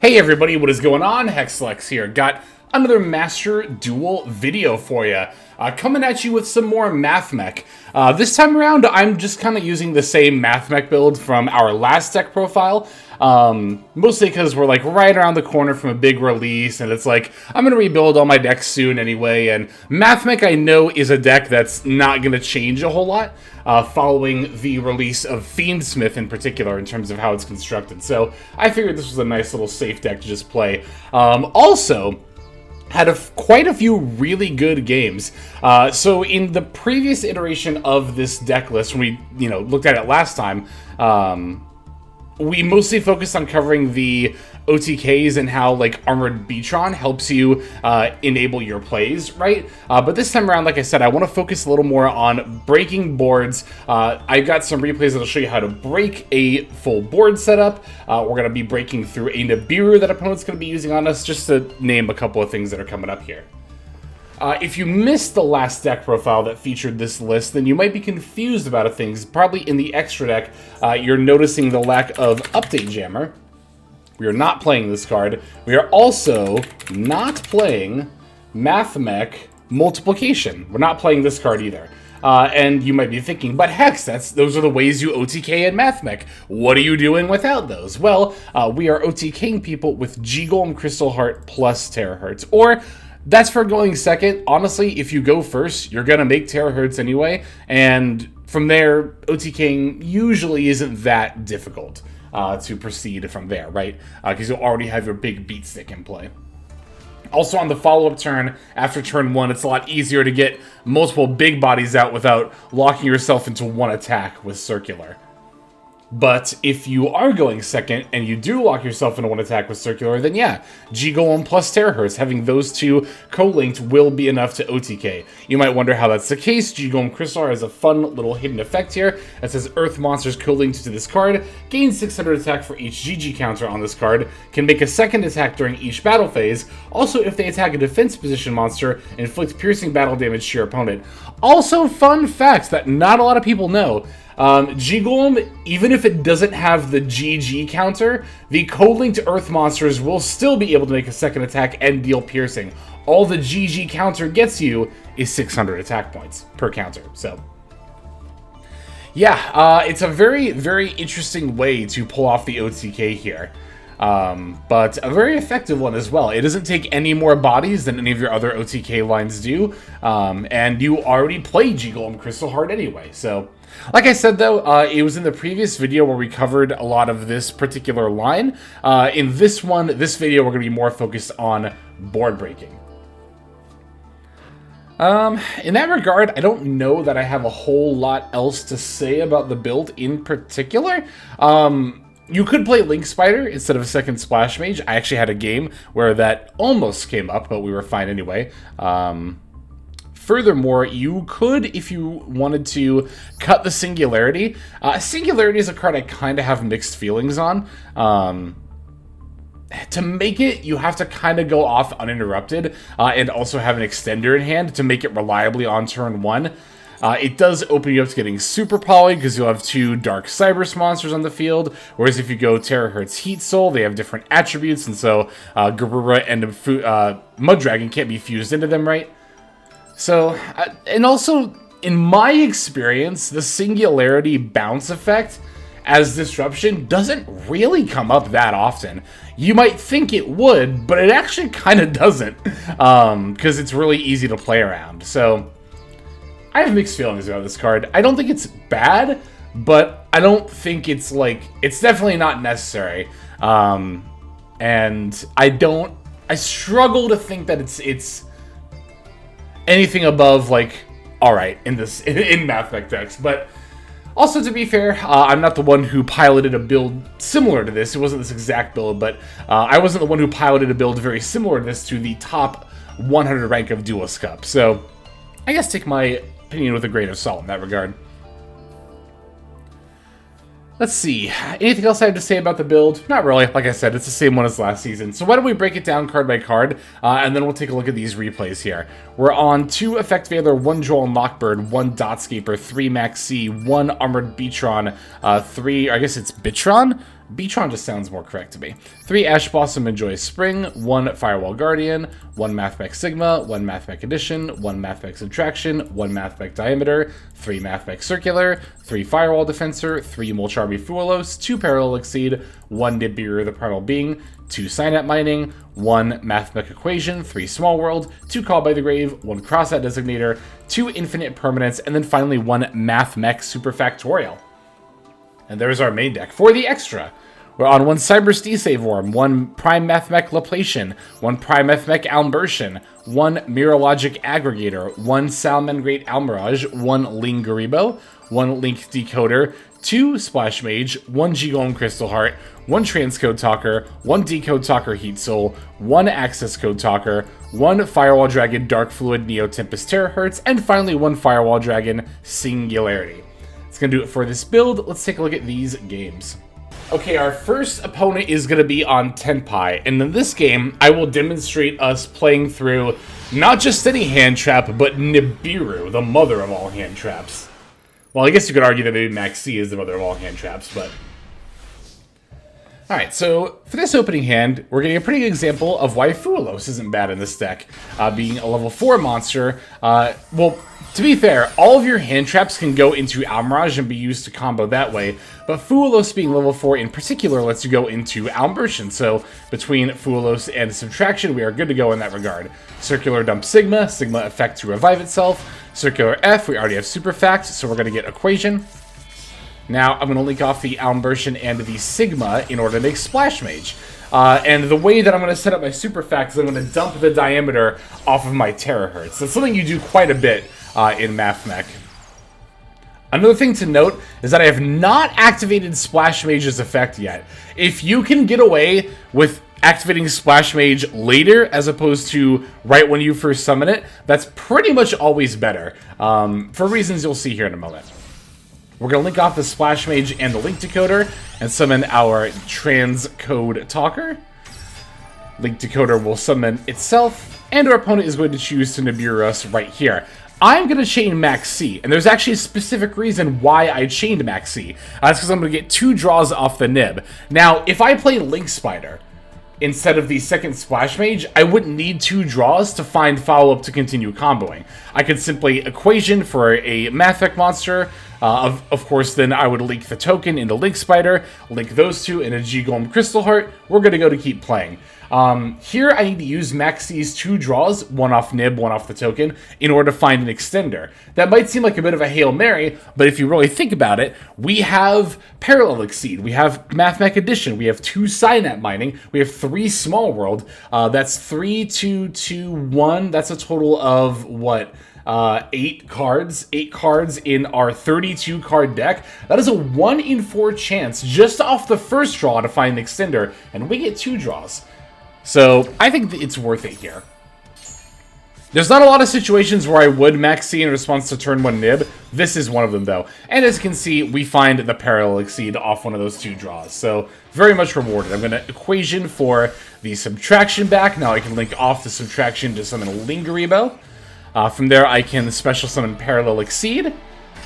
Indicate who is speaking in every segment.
Speaker 1: Hey everybody, what is going on? Hexlex here. Got another Master Duel video for you. Coming at you with some more Mathmech. This time around, I'm just kind of using the same Mathmech build from our last deck profile. Mostly because we're like right around the corner from a big release, and it's like, I'm going to rebuild all my decks soon anyway, and Mathmech I know is a deck that's not going to change a whole lot following the release of Fiendsmith in particular in terms of how it's constructed. So I figured this was a nice little safe deck to just play. Also, had quite a few really good games. So in the previous iteration of this deck list, when we looked at it last time, we mostly focused on covering the OTKs and how like Armored Beatron helps you enable your plays, right? But this time around, like I said, I want to focus a little more on breaking boards. I've got some replays that'll show you how to break a full board setup. We're going to be breaking through a Nibiru that opponent's going to be using on us, just to name a couple of things that are coming up here. If you missed the last deck profile that featured this list, then you might be confused about things. Probably in the extra deck, you're noticing the lack of Update Jammer. We are not playing this card. We are also not playing Mathmech Multiplication. We're not playing this card either. And you might be thinking, but Hex, those are the ways you OTK in Mathmech. What are you doing without those? Well, we are OTKing people with G-Golem Crystal Heart plus Terahertz. Or, that's for going second. Honestly, if you go first, you're going to make Terahertz anyway. And from there, OTKing usually isn't that difficult to proceed from there, right? Because you'll already have your big beat stick in play. Also, on the follow-up turn, after turn 1, it's a lot easier to get multiple big bodies out without locking yourself into one attack with Circular. But if you are going second and you do lock yourself into one attack with Circular, then yeah, G-Golem plus Terahertz, having those two co-linked will be enough to OTK. You might wonder how that's the case. G-Golem Crystal has a fun little hidden effect here that says Earth monsters co-linked to this card, gain 600 attack for each GG counter on this card, can make a second attack during each battle phase. Also, if they attack a defense position monster, inflict piercing battle damage to your opponent. Also, fun fact that not a lot of people know. G-Golem, even if it doesn't have the GG counter, the co-linked Earth monsters will still be able to make a second attack and deal piercing. All the GG counter gets you is 600 attack points per counter. So, yeah, it's a very, very interesting way to pull off the OTK here. But a very effective one as well. It doesn't take any more bodies than any of your other OTK lines do, and you already play G-Golem Crystal Heart anyway, so... Like I said, though, it was in the previous video where we covered a lot of this particular line. In this video, we're going to be more focused on board breaking. In that regard, I don't know that I have a whole lot else to say about the build in particular. You could play Link Spider instead of a second Splash Mage. I actually had a game where that almost came up, but we were fine anyway. Furthermore, you could, if you wanted to, cut the Singularity. Singularity is a card I kind of have mixed feelings on. To make it, you have to kind of go off uninterrupted and also have an extender in hand to make it reliably on turn 1. It does open you up to getting super poly because you'll have 2 Dark Cyberse monsters on the field, whereas if you go Terahertz Heat Soul, they have different attributes, and so Garura and Mudragon can't be fused into them, right? So, and also, in my experience, the Singularity bounce effect as disruption doesn't really come up that often. You might think it would, but it actually kind of doesn't, because it's really easy to play around. So, I have mixed feelings about this card. I don't think it's bad, but I don't think it's it's definitely not necessary. And I struggle to think that it's anything above, alright, in Mathmech decks. But also, to be fair, I'm not the one who piloted a build similar to this. It wasn't this exact build, but I wasn't the one who piloted a build very similar to this to the top 100 rank of Duelist Cup. So, I guess take my opinion with a grain of salt in that regard. Let's see. Anything else I have to say about the build? Not really. Like I said, it's the same one as last season. So why don't we break it down card by card, and then we'll take a look at these replays here. We're on 2 Effect Veiler, 1 Droll Knockbird, 1 Dotscaper, 3 Maxi, 1 Armored Beatron, 3, I guess it's Bitron? Beatron just sounds more correct to me. 3 Ash Blossom Enjoy Spring, 1 Firewall Guardian, 1 Mathmech Sigma, 1 Mathmech Addition, 1 Mathmech Subtraction, 1 Mathmech Diameter, 3 Mathmech Circular, 3 Firewall Defensor, 3 Molcharbi Fuelos, 2 Parallel Exceed, 1 Nibiru the Primal Being, 2 Synapse Mining, 1 Mathmech Equation, 3 Small World, 2 Call by the Grave, 1 Crosshat Designator, 2 Infinite Permanents, and then finally 1 Mathmech Superfactorial. And there's our main deck. For the extra, we're on 1 Cyber Save Worm, 1 Prime Mathmech Laplacian, 1 Prime Mathmech Almbertian, 1 Mirologic Aggregator, 1 Salamangreat Almirage, 1 Lingaribo, 1 Link Decoder, 2 Splash Mage, 1 G-Golem Crystal Heart, 1 Transcode Talker, 1 Decode Talker Heat Soul, 1 Access Code Talker, 1 Firewall Dragon Dark Fluid Neo Tempest Terahertz, and finally 1 Firewall Dragon Singularity. That's going to do it for this build. Let's take a look at these games. Okay, our first opponent is going to be on Tenpai, and in this game, I will demonstrate us playing through not just any hand trap, but Nibiru, the mother of all hand traps. Well, I guess you could argue that maybe Maxi is the mother of all hand traps, but... Alright, so for this opening hand, we're getting a pretty good example of why Fuelos isn't bad in this deck. Being a level 4 monster, well, to be fair, all of your hand traps can go into Almirage and be used to combo that way, but Fuelos being level 4 in particular lets you go into Almbertian, so between Fuelos and Subtraction, we are good to go in that regard. Circular Dump Sigma, Sigma effect to revive itself. Circular F, we already have Super Fact, so we're going to get Equation. Now, I'm going to link off the Almbertian and the Sigma in order to make Splash Mage. And the way that I'm going to set up my Super Fact is I'm going to dump the diameter off of my Terahertz. That's something you do quite a bit in Mathmech. Another thing to note is that I have not activated Splash Mage's effect yet. If you can get away with activating Splash Mage later as opposed to right when you first summon it, that's pretty much always better, for reasons you'll see here in a moment. We're going to link off the Splash Mage and the Link Decoder and summon our Transcode Talker. Link Decoder will summon itself, and our opponent is going to choose to Nibiru us right here. I'm going to chain Maxi, and there's actually a specific reason why I chained Maxi. That's because I'm going to get 2 draws off the nib. Now, if I play Link Spider instead of the second Splash Mage, I wouldn't need 2 draws to find follow-up to continue comboing. I could simply Equation for a Mathmech monster. Of course, then I would link the token into Link Spider, link those 2 in a G-Golem Crystal Heart. We're going to go to keep playing. Here I need to use Maxi's 2 draws, 1 off Nib, 1 off the token, in order to find an extender. That might seem like a bit of a Hail Mary, but if you really think about it, we have Parallel Exceed, we have Mathmech Addition, we have 2 Synapse Mining, we have 3 Small World. That's 3, 2, 2, 1. That's a total of, what? 8 cards. 8 cards in our 32 card deck. That is a 1 in 4 chance just off the first draw to find an extender, and we get 2 draws. So I think it's worth it here. There's not a lot of situations where I would Maxi in response to turn 1 Nib. This is one of them, though. And as you can see, we find the Parallel Exceed off one of those 2 draws. So very much rewarded. I'm going to Equation for the Subtraction back. Now I can link off the Subtraction to summon Lingaribo. From there, I can special summon Parallel Exceed.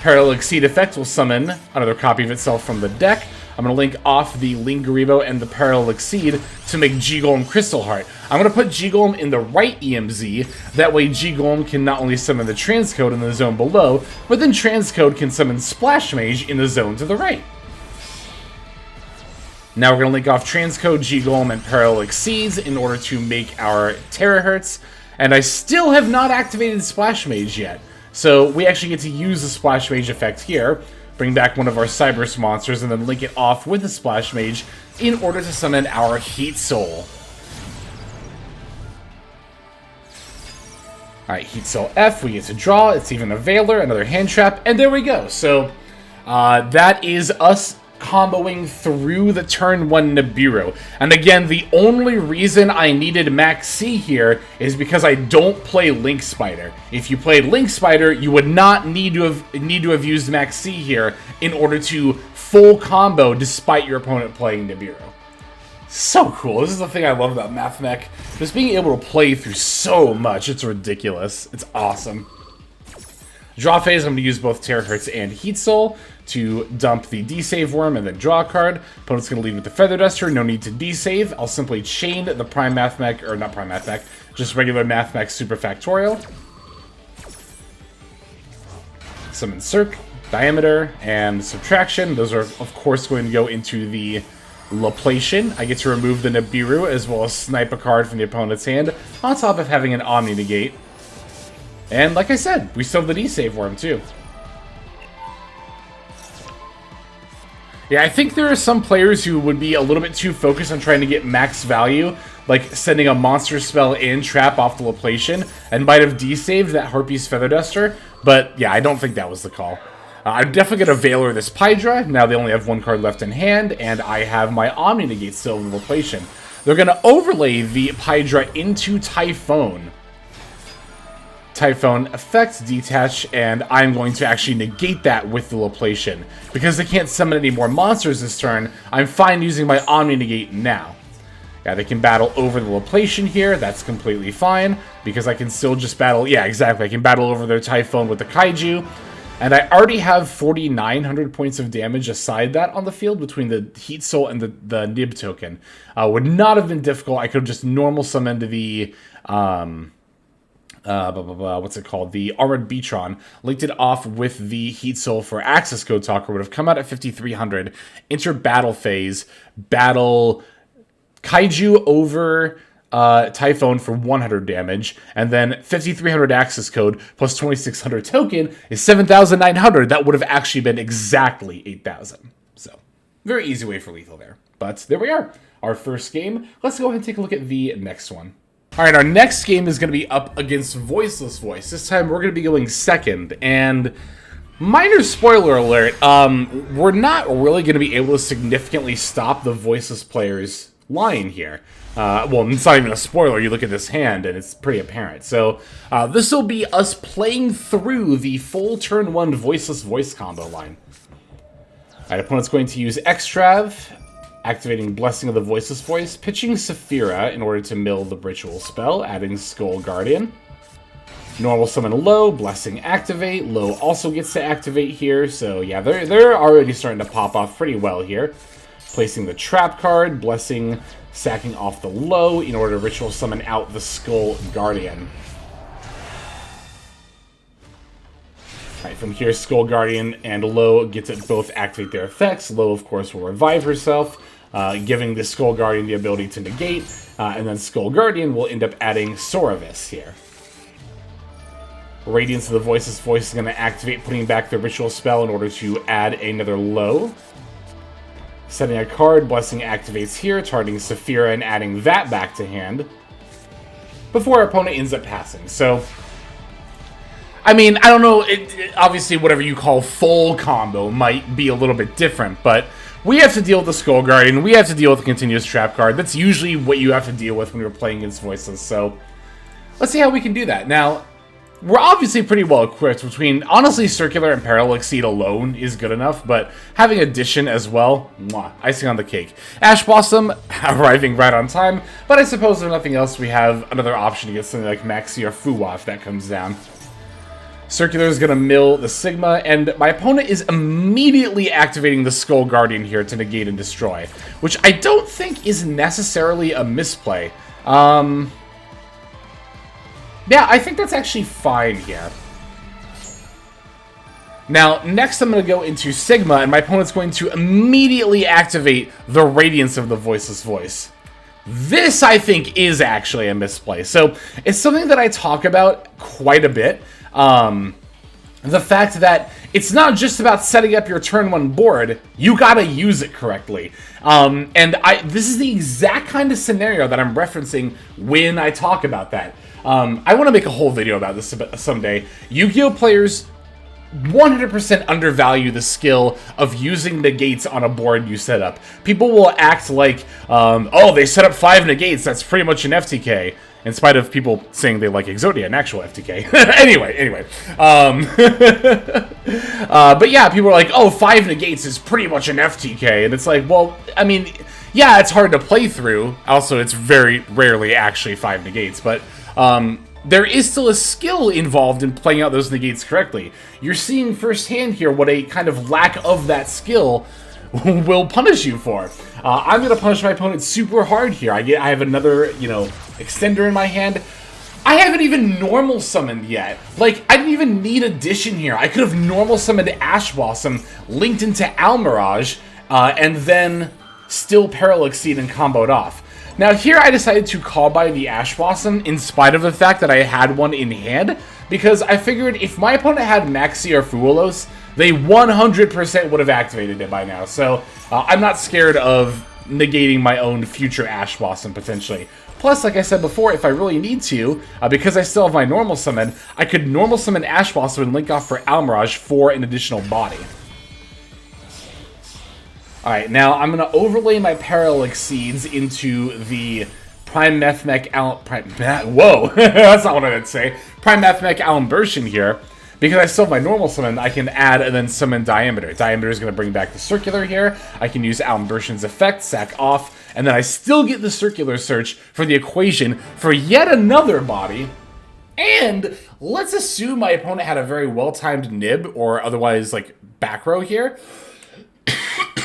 Speaker 1: Parallel Exceed effect will summon another copy of itself from the deck. I'm going to link off the Lingaribo and the Parallel Exceed to make G-Golem Crystal Heart. I'm going to put G-Golem in the right EMZ. That way G-Golem can not only summon the Transcode in the zone below, but then Transcode can summon Splash Mage in the zone to the right. Now we're going to link off Transcode, G-Golem, and Parallel Exceeds in order to make our Terahertz. And I still have not activated Splash Mage yet. So we actually get to use the Splash Mage effect here, bring back one of our Cyberse monsters, and then link it off with the Splash Mage in order to summon our Heat Soul. Alright, Heat Soul F, we get to draw, it's even a Veiler, another hand trap, and there we go. So that is us comboing through the turn 1 Nibiru. And again, the only reason I needed Max C here is because I don't play Link Spider. If you played Link Spider, you would not need to have used Max C here in order to full combo despite your opponent playing Nibiru. So cool. This is the thing I love about Mathmech. Just being able to play through so much. It's ridiculous. It's awesome. Draw phase, I'm going to use both Terahertz and Heat Soul to dump the D-Save Worm and then draw a card. Opponent's going to lead with the Feather Duster. No need to D-Save. I'll simply chain the Prime Mathmech, or not Prime Mathmech, just regular Mathmech Super Factorial. Summon Circ, Diameter, and Subtraction. Those are, of course, going to go into the Laplation. I get to remove the Nibiru as well as snipe a card from the opponent's hand, on top of having an Omni Negate. And like I said, we still have the D-Save Worm too. Yeah, I think there are some players who would be a little bit too focused on trying to get max value, like sending a monster spell in, trap off the Laplation, and might have D-saved that Harpy's Feather Duster, but yeah, I don't think that was the call. I'm definitely going to Veiler this Pydra. Now they only have one card left in hand, and I have my Omni Negate still in the Laplation. They're going to overlay the Pydra into Typhone. Typhone effect, detach, and I'm going to actually negate that with the Laplation. Because they can't summon any more monsters this turn, I'm fine using my Omni Negate now. Yeah, they can battle over the Laplation here, that's completely fine, because I can still just battle, yeah, exactly, I can battle over their Typhone with the Kaiju, and I already have 4,900 points of damage aside that on the field between the Heat Soul and the Nib token. Would not have been difficult, I could have just normal summoned the, what's it called? The Armored Beatron, linked it off with the Heat Soul for Access Code Talker, would have come out at 5,300, enter battle phase, battle Kaiju over Typhone for 100 damage, and then 5,300 access code plus 2,600 token is 7,900. That would have actually been exactly 8,000. So, very easy way for lethal there. But there we are. Our first game. Let's go ahead and take a look at the next one. Alright, our next game is going to be up against Voiceless Voice. This time we're going to be going second, and minor spoiler alert, we're not really going to be able to significantly stop the Voiceless players' line here. Well, it's not even a spoiler. You look at this hand, and it's pretty apparent. So, this will be us playing through the full turn 1 Voiceless Voice combo line. Alright, opponent's going to use Extrav, activating Blessing of the Voiceless Voice, pitching Saphira in order to mill the Ritual spell, adding Skull Guardian. Normal summon Low, Blessing activate. Low also gets to activate here, so yeah, they're already starting to pop off pretty well here. Placing the Trap card, Blessing sacking off the Low in order to Ritual summon out the Skull Guardian. Alright, from here, Skull Guardian and Low get to both activate their effects. Low, of course, will revive herself, giving the Skull Guardian the ability to negate, and then Skull Guardian will end up adding Soravis here. Radiance of the Voiceless Voice is going to activate, putting back the Ritual spell in order to add another Low. Setting a card, Blessing activates here, targeting Saphira and adding that back to hand, before our opponent ends up passing. So, I mean, I don't know, obviously whatever you call full combo might be a little bit different, but we have to deal with the Skull Guardian, we have to deal with the Continuous Trap card. That's usually what you have to deal with when you're playing against Voiceless, so let's see how we can do that. Now, we're obviously pretty well equipped between, honestly, Circular and Parallel Exceed alone is good enough, but having Addition as well, mwah, icing on the cake. Ash Blossom arriving right on time, but I suppose if nothing else, we have another option to get something like Maxi or Fuwa if that comes down. Circular is going to mill the Sigma, and my opponent is immediately activating the Skull Guardian here to negate and destroy, which I don't think is necessarily a misplay. Yeah, I think that's actually fine here. Now, next I'm going to go into Sigma, and my opponent's going to immediately activate the Radiance of the Voiceless Voice. This, I think, is actually a misplay. So, it's something that I talk about quite a bit. The fact that it's not just about setting up your turn 1 board, you gotta use it correctly. This is the exact kind of scenario that I'm referencing when I talk about that. I want to make a whole video about this someday. Yu-Gi-Oh! Players 100% undervalue the skill of using negates on a board you set up. People will act like, oh, they set up 5 negates, that's pretty much an FTK. In spite of people saying they like Exodia, an actual FTK. anyway. But yeah, people are like, oh, 5 negates is pretty much an FTK. And it's like, well, I mean, yeah, it's hard to play through. Also, it's very rarely actually 5 negates. But there is still a skill involved in playing out those negates correctly. You're seeing firsthand here what a kind of lack of that skill will punish you for. I'm going to punish my opponent super hard here. I have another, you know, extender in my hand. I haven't even normal summoned yet. Like, I didn't even need addition here. I could have normal summoned Ash Blossom, linked into Almirage, and then still Parallax Seed and comboed off. Now here I decided to call by the Ash Blossom in spite of the fact that I had one in hand, because I figured if my opponent had Maxi or Fuelos, they 100% would have activated it by now. So I'm not scared of negating my own future Ash Blossom potentially. Plus, like I said before, if I really need to, because I still have my normal summon, I could normal summon Ash Blossom and link off for Almirage for an additional body. Alright, now I'm going to overlay my Parallax Seeds into the Prime Mathmech Whoa! That's not what I meant to say. Prime Mathmech Alimbertion here. Because I still have my normal summon, I can add and then summon Diameter. Diameter is going to bring back the Circular here. I can use Alimbertion's effect, sack off, and then I still get the Circular Search for the equation for yet another body. And let's assume my opponent had a very well-timed nib, or otherwise, like, back row here.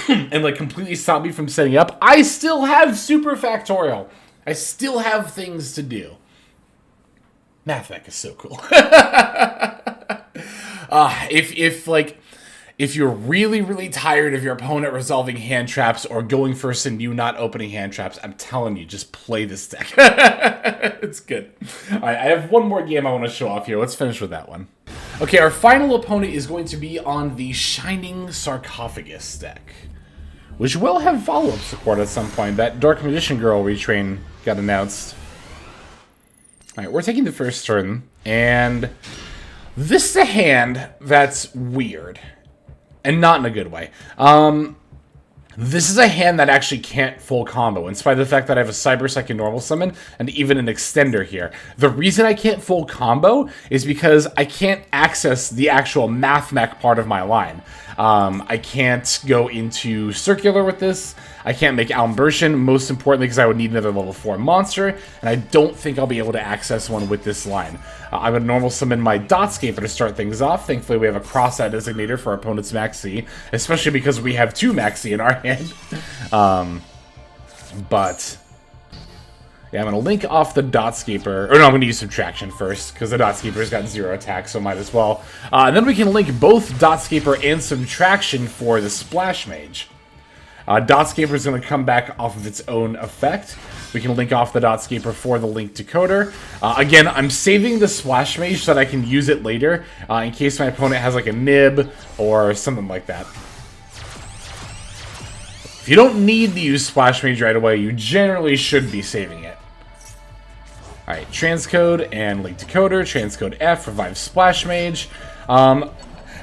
Speaker 1: And like completely stop me from setting up. I still have Super Factorial. I still have things to do. Mathmech is so cool. If you're really tired of your opponent resolving hand traps or going first and you not opening hand traps, I'm telling you, just play this deck. It's good. All right, I have one more game I want to show off here. Let's finish with that one. Okay, our final opponent is going to be on the Shining Sarcophagus deck, which will have follow-up support at some point. That Dark Magician Girl retrain got announced. Alright, we're taking the first turn, and this is a hand that's weird, and not in a good way. This is a hand that actually can't full combo, in spite of the fact that I have a Cyber Psychic normal summon, and even an extender here. The reason I can't full combo is because I can't access the actual Mathmech part of my line. I can't go into Circular with this. I can't make Alimbertion, most importantly because I would need another level 4 monster, and I don't think I'll be able to access one with this line. I'm going to normal summon my Dotscaper to start things off. Thankfully, we have a cross-out designator for our opponent's Maxi, especially because we have 2 Maxi in our hand. But yeah, I'm going to link off the Dotscaper. Or no, I'm going to use Subtraction first, because the Dotscaper's got 0 attack, so might as well. And then we can link both Dotscaper and Subtraction for the Splash Mage. Dotscaper is going to come back off of its own effect. We can link off the Dotscaper for the Link Decoder. Again, I'm saving the Splash Mage so that I can use it later, in case my opponent has like a nib or something like that. If you don't need to use Splash Mage right away, you generally should be saving it. Alright, Transcode and Link Decoder. Transcode F, revive Splash Mage.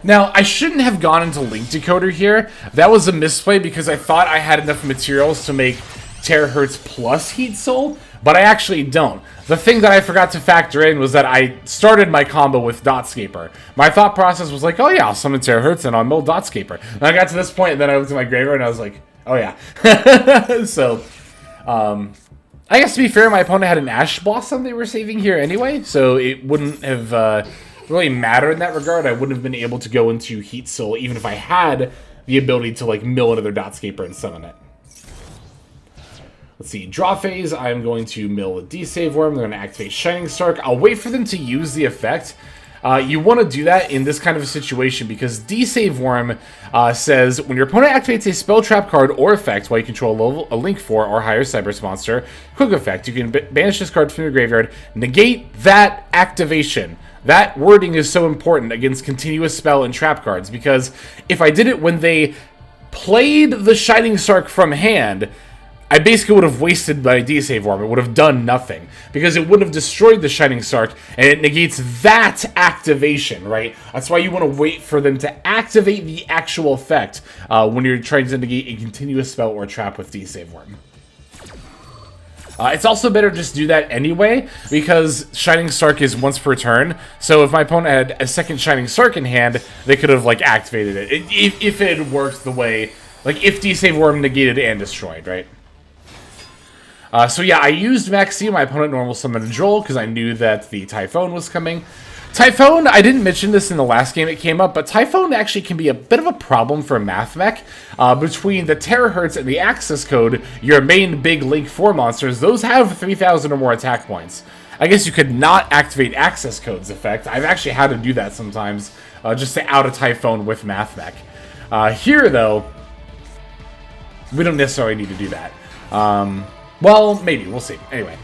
Speaker 1: Now, I shouldn't have gone into Link Decoder here. That was a misplay because I thought I had enough materials to make Terahertz plus Heat Soul, but I actually don't. The thing that I forgot to factor in was that I started my combo with Dotscaper. My thought process was like, oh yeah, I'll summon Terahertz and I'll mill Dotscaper. And I got to this point, and then I looked at my graveyard and I was like, oh yeah. So, I guess to be fair, my opponent had an Ash Blossom they were saving here anyway, so it wouldn't have really mattered in that regard. I wouldn't have been able to go into Heat Soul even if I had the ability to like mill another Dotscaper and summon it. Let's see, draw phase, I'm going to mill a D-Save Worm, they're going to activate Shining Stark. I'll wait for them to use the effect. You want to do that in this kind of a situation because D-Save Worm says, when your opponent activates a spell trap card or effect while you control a Link 4 or higher Cyber monster, quick effect, you can banish this card from your graveyard, negate that activation. That wording is so important against continuous spell and trap cards because if I did it when they played the Shining Stark from hand, I basically would have wasted my D-Save Worm. It would have done nothing because it wouldn't have destroyed the Shining Stark, and it negates that activation, right? That's why you want to wait for them to activate the actual effect when you're trying to negate a continuous spell or trap with D-Save Worm. It's also better just do that anyway, because Shining Stark is once per turn, so if my opponent had a second Shining Stark in hand, they could have, like, activated it. If it worked the way, like, if D-Save Worm negated and destroyed, right? So yeah, I used Maxi, my opponent normal summoned a Joel, because I knew that the Typhone was coming. Typhone, I didn't mention this in the last game it came up, but Typhone actually can be a bit of a problem for Mathmech. Between the Terahertz and the Access Code, your main big Link 4 monsters, those have 3,000 or more attack points. I guess you could not activate Access Code's effect. I've actually had to do that sometimes, just to out a Typhone with Mathmech. Here, though, we don't necessarily need to do that. Well, maybe. We'll see. Anyway.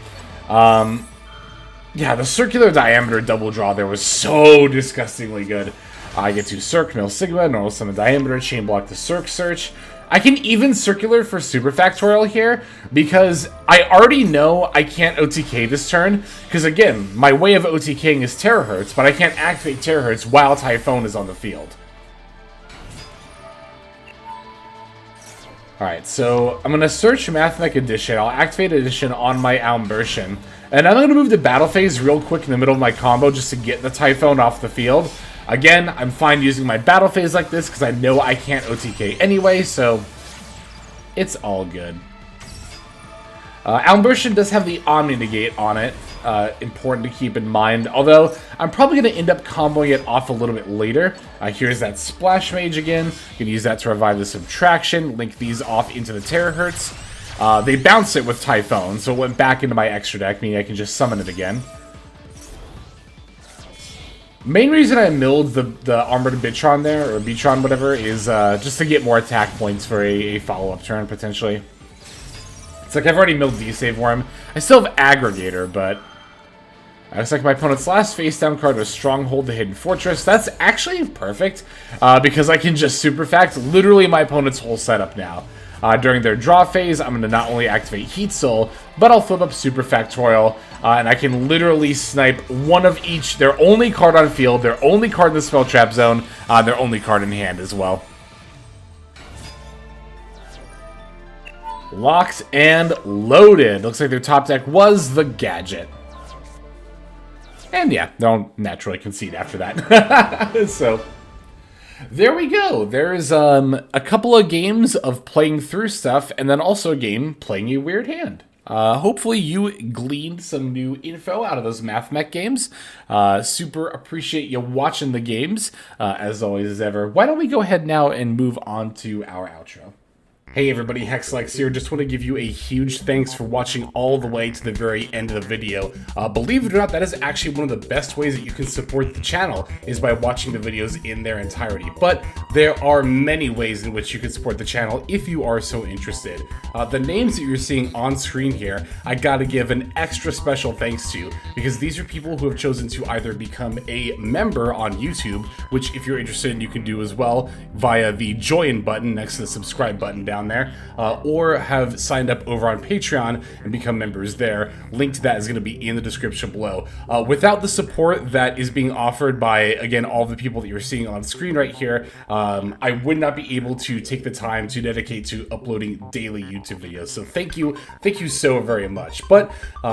Speaker 1: Yeah, the circular diameter double draw there was so disgustingly good. I get to Circ, Mill Sigma, normal summon diameter, chain block the Circ search. I can even circular for super factorial here, because I already know I can't OTK this turn, because again, my way of OTKing is Terahertz, but I can't activate Terahertz while Typhone is on the field. Alright, so I'm going to search Mathmech Edition. I'll activate Edition on my Almbertian. And I'm going to move to Battle Phase real quick in the middle of my combo just to get the Typhone off the field. Again, I'm fine using my Battle Phase like this because I know I can't OTK anyway, so it's all good. Almbertian does have the Omni Negate on it. Important to keep in mind, although I'm probably going to end up comboing it off a little bit later. Here's that Splash Mage again. You can use that to revive the Subtraction, link these off into the Terahertz. They bounced it with Typhone, so it went back into my extra deck, meaning I can just summon it again. Main reason I milled the Armored Bitron there, or Bitron, whatever, is just to get more attack points for a follow-up turn, potentially. It's like I've already milled D-Save for him. I still have Aggregator, but looks like my opponent's last face-down card was Stronghold the Hidden Fortress. That's actually perfect, because I can just Super Fact literally my opponent's whole setup now. During their draw phase, I'm going to not only activate Heat Soul, but I'll flip up Super Factorial, and I can literally snipe one of each, their only card on field, their only card in the Spell Trap Zone, their only card in hand as well. Locked and loaded. Looks like their top deck was the Gadget. And yeah, they'll naturally concede after that. So there we go. There's a couple of games of playing through stuff, and then also a game playing a weird hand. Hopefully you gleaned some new info out of those Mathmech games. Super appreciate you watching the games, as always as ever. Why don't we go ahead now and move on to our outro. Hey everybody, Hexlex here. Just want to give you a huge thanks for watching all the way to the very end of the video. Believe it or not, that is actually one of the best ways that you can support the channel, is by watching the videos in their entirety. But there are many ways in which you can support the channel if you are so interested. The names that you're seeing on screen here, I gotta give an extra special thanks to, because these are people who have chosen to either become a member on YouTube, which if you're interested you can do as well via the join button next to the subscribe button down there, or have signed up over on Patreon and become members there. Link to that is going to be in the description below. Without the support that is being offered by, again, all the people that you're seeing on screen right here, I would not be able to take the time to dedicate to uploading daily YouTube videos. So thank you so very much. But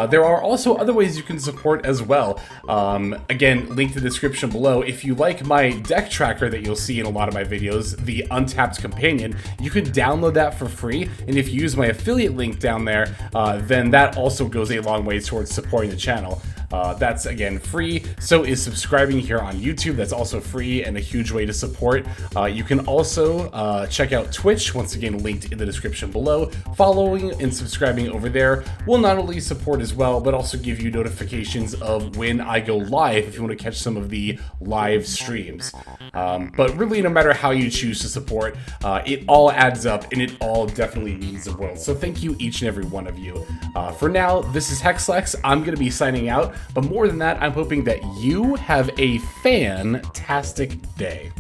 Speaker 1: there are also other ways you can support as well. Again, link to the description below. If you like my deck tracker that you'll see in a lot of my videos, the Untapped Companion, you can download that for free, and if you use my affiliate link down there, then that also goes a long way towards supporting the channel. That's again free. So is subscribing here on YouTube. That's also free and a huge way to support. You can also check out Twitch, once again linked in the description below. Following and subscribing over there will not only support as well, but also give you notifications of when I go live if you want to catch some of the live streams. But really, no matter how you choose to support, it all adds up and it all definitely means the world. So thank you, each and every one of you. For now, this is Hexlex. I'm going to be signing out, but more than that, I'm hoping that you have a fantastic day.